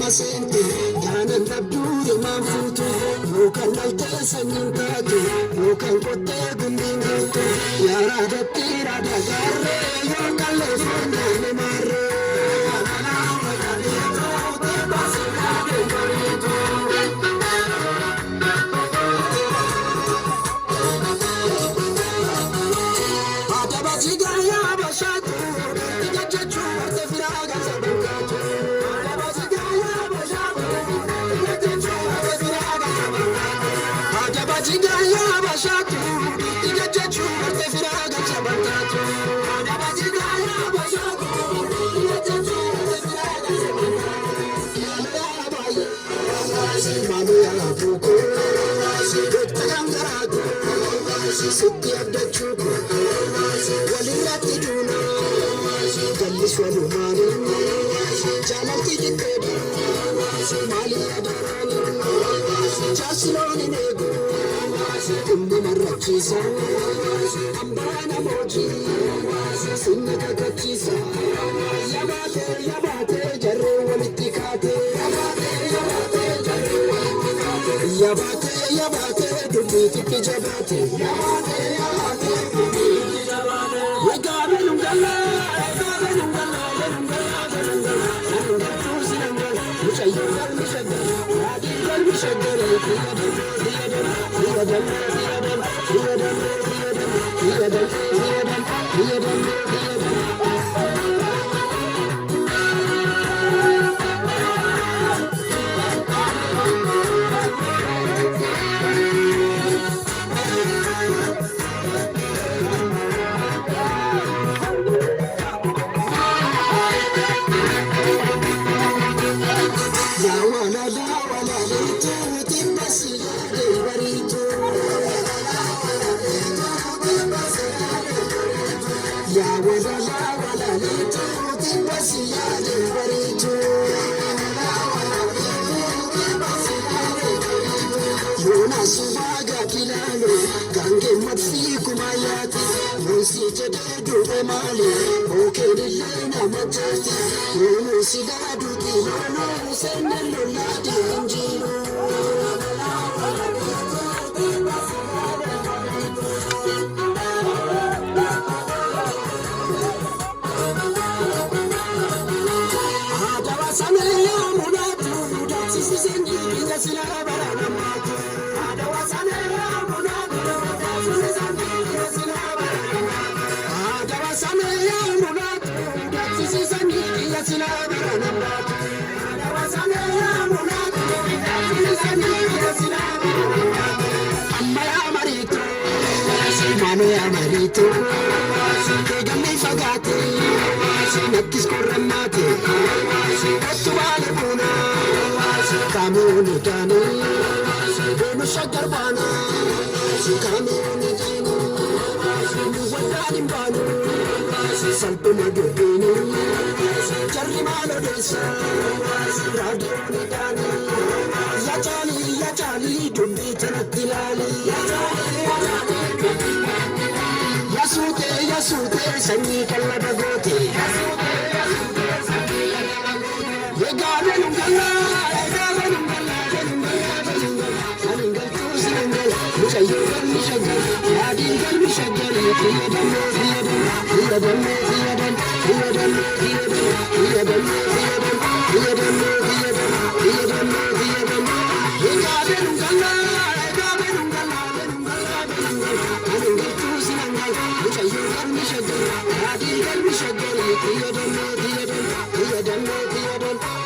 masente jaanan dhabduu ilmaan fuutu yookaan laltee sanyiin taatu yookaan qottee gumbiin guutu yaaraa datti raada gaarree yookaan leefoon deeme maarree. Sitti abdachuuku walirratti duuna gallis walumaani jaalalti jitteedha maali adaraani jaasiloon hin eegu hundi marrachiisa hambaa namooti sinna kakachiisa yabaatee jarree walitti kaatee yabaatee dubbiititti jabaate Nakkis korrammaate kottu baala buuna kaamoon taane deemu shaggar baana kaamoon taane nu waddaan hin baanu salphina gurbeenu jarri maal odeessa raadiyoon taane yaacaalii dubbii tanatti ilaali Yasuute sanyii kallaba goote egaale nungala aningaltuu sinangal mucayyoo mishagal yaadiingal mishagal He